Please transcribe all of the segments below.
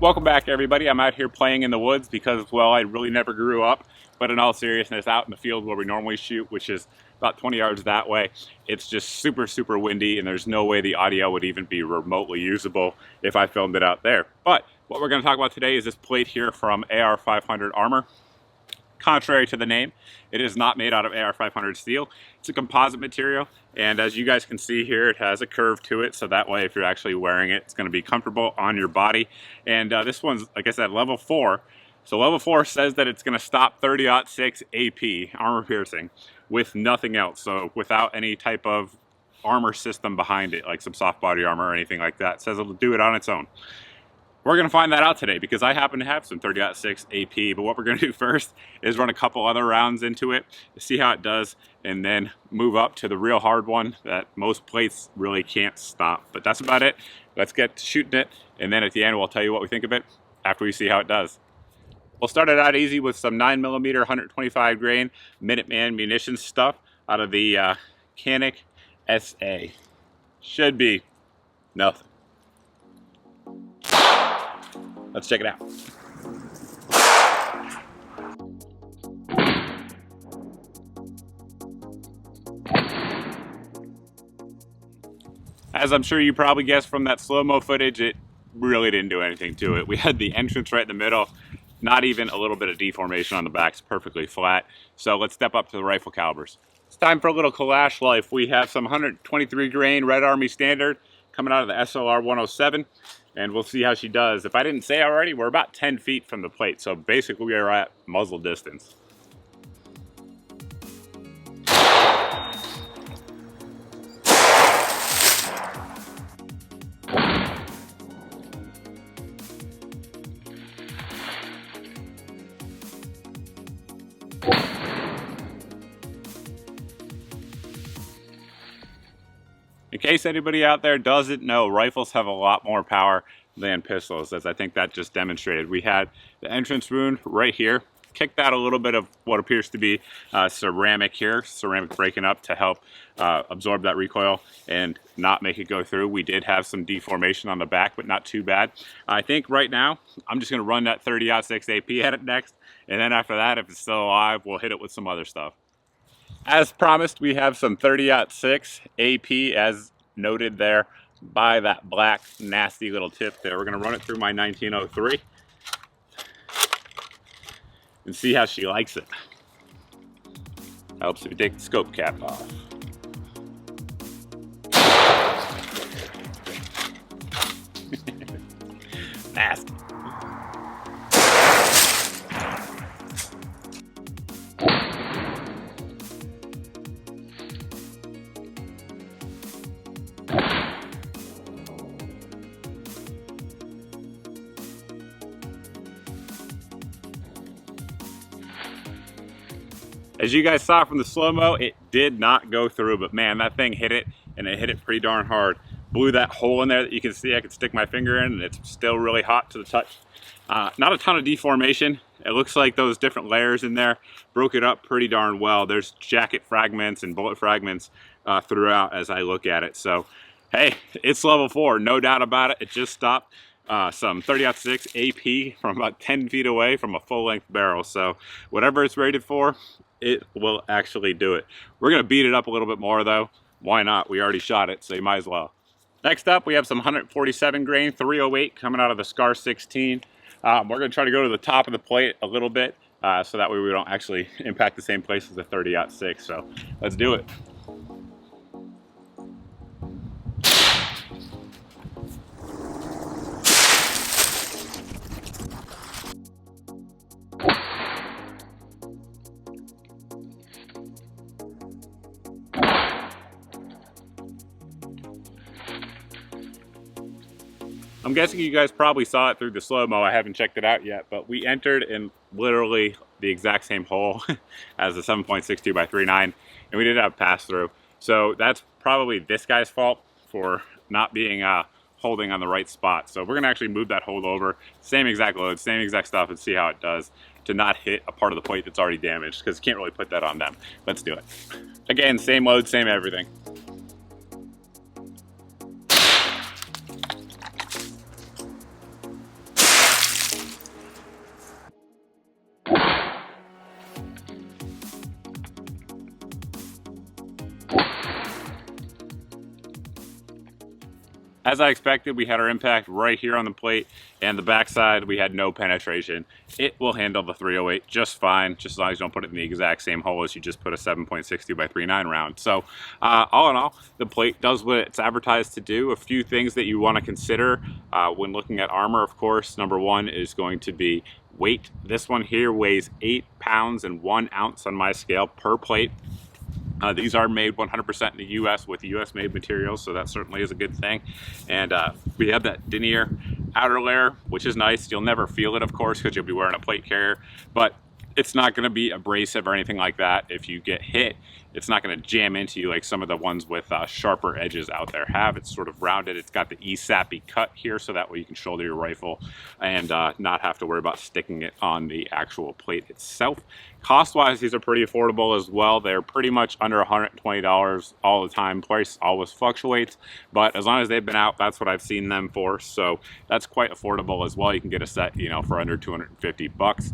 Welcome back, everybody. I'm out here playing in the woods because, well, I really never grew up. But in all seriousness, out in the field where we normally shoot, which is about 20 yards that way, it's just super, super windy, and there's no way the audio would even be remotely usable if I filmed it out there. But what we're going to talk about today is this plate here from AR500 Armor. Contrary to the name, it is not made out of AR500 steel. It's a composite material, and as you guys can see here, it has a curve to it, so that way if you're actually wearing it, it's going to be comfortable on your body. And this one's, like I said, level 4. So level 4 says that it's going to stop 30-06 AP, armor piercing, with nothing else. So without any type of armor system behind it, like some soft body armor or anything like that. It says it'll do it on its own. We're going to find that out today because I happen to have some 30-06 AP, but what we're going to do first is run a couple other rounds into it to see how it does, and then move up to the real hard one that most plates really can't stop. But that's about it. Let's get to shooting it, and then at the end we'll tell you what we think of it after we see how it does. We'll start it out easy with some 9mm 125 grain Minuteman munitions stuff out of the Canik SA. Should be nothing. Let's check it out. As I'm sure you probably guessed from that slow-mo footage, it really didn't do anything to it. We had the entrance right in the middle, not even a little bit of deformation on the back, it's perfectly flat. So let's step up to the rifle calibers. It's time for a little Kalash life. We have some 123 grain Red Army Standard coming out of the SLR 107. And we'll see how she does. If I didn't say already, we're about 10 feet from the plate, so basically we are at muzzle distance. In case anybody out there doesn't know, rifles have a lot more power than pistols, as I think that just demonstrated. We had the entrance wound right here. Kicked out a little bit of what appears to be ceramic here, ceramic breaking up to help absorb that recoil and not make it go through. We did have some deformation on the back, but not too bad. I think right now, I'm just gonna run that 30-06 AP at it next, and then after that, if it's still alive, we'll hit it with some other stuff. As promised, we have some 30-06 AP, as noted there by that black nasty little tip there. We're going to run it through my 1903 and see how she likes it. Helps if you take the scope cap off. Nasty. As you guys saw from the slow-mo, it did not go through, but man, that thing hit it, and it hit it pretty darn hard. Blew that hole in there that you can see I could stick my finger in, and it's still really hot to the touch. Not a ton of deformation. It looks like those different layers in there broke it up pretty darn well. There's jacket fragments and bullet fragments throughout as I look at it. So, hey, it's level 4, no doubt about it. It just stopped some 30-06 AP from about 10 feet away from a full-length barrel. So whatever it's rated for, it will actually do it. We're going to beat it up a little bit more though. Why not? We already shot it, so you might as well. Next up, we have some 147 grain 308 coming out of the Scar 16. We're going to try to go to the top of the plate a little bit so that way we don't actually impact the same place as the 30-06. So let's do it. I'm guessing you guys probably saw it through the slow-mo. I haven't checked it out yet, but we entered in literally the exact same hole as the 7.62 by 3.9, and we did have pass-through. So that's probably this guy's fault for not being holding on the right spot. So we're gonna actually move that hold over, same exact load, same exact stuff, and see how it does to not hit a part of the plate that's already damaged, because you can't really put that on them. Let's do it. Again, same load, same everything. as I expected, we had our impact right here on the plate, and the backside we had no penetration. It will handle the 308 just fine, just as long as you don't put it in the exact same hole as you just put a 7.62 by 39 round. So all in all, the plate does what it's advertised to do. A few things that you want to consider when looking at armor, of course. Number one is going to be weight. This one here weighs 8 pounds and 1 ounce on my scale per plate. These are made 100% in the U.S. with U.S. made materials, so that certainly is a good thing. And we have that denier outer layer, which is nice. You'll never feel it, of course, because you'll be wearing a plate carrier, but it's not going to be abrasive or anything like that. If you get hit, it's not going to jam into you like some of the ones with sharper edges out there have. It's sort of rounded. It's got the ESAPI cut here, so that way you can shoulder your rifle and not have to worry about sticking it on the actual plate itself. Cost-wise, these are pretty affordable as well. They're pretty much under $120 all the time. Price always fluctuates, but as long as they've been out, that's what I've seen them for. So that's quite affordable as well. You can get a set, you know, for under 250 bucks.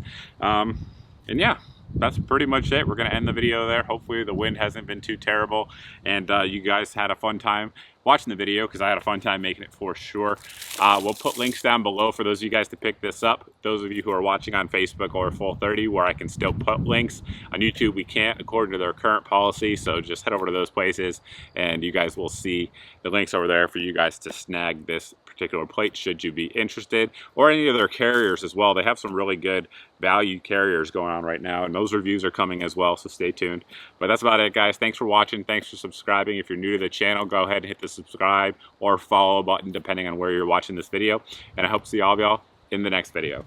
And yeah, that's pretty much it. We're going to end the video there. Hopefully the wind hasn't been too terrible and you guys had a fun time watching the video, because I had a fun time making it for sure. We'll put links down below for those of you guys to pick this up. Those of you who are watching on Facebook or Full30, where I can still put links. On YouTube we can't, according to their current policy, so just head over to those places and you guys will see the links over there for you guys to snag this particular plate should you be interested, or any of their carriers as well. They have some really good value carriers going on right now, and those reviews are coming as well, so stay tuned. But that's about it, guys. Thanks for watching. Thanks for subscribing. If you're new to the channel, go ahead and hit the subscribe or follow button depending on where you're watching this video, and I hope to see all of y'all in the next video.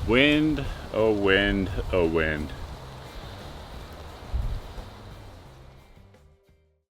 Wind, oh wind, oh wind.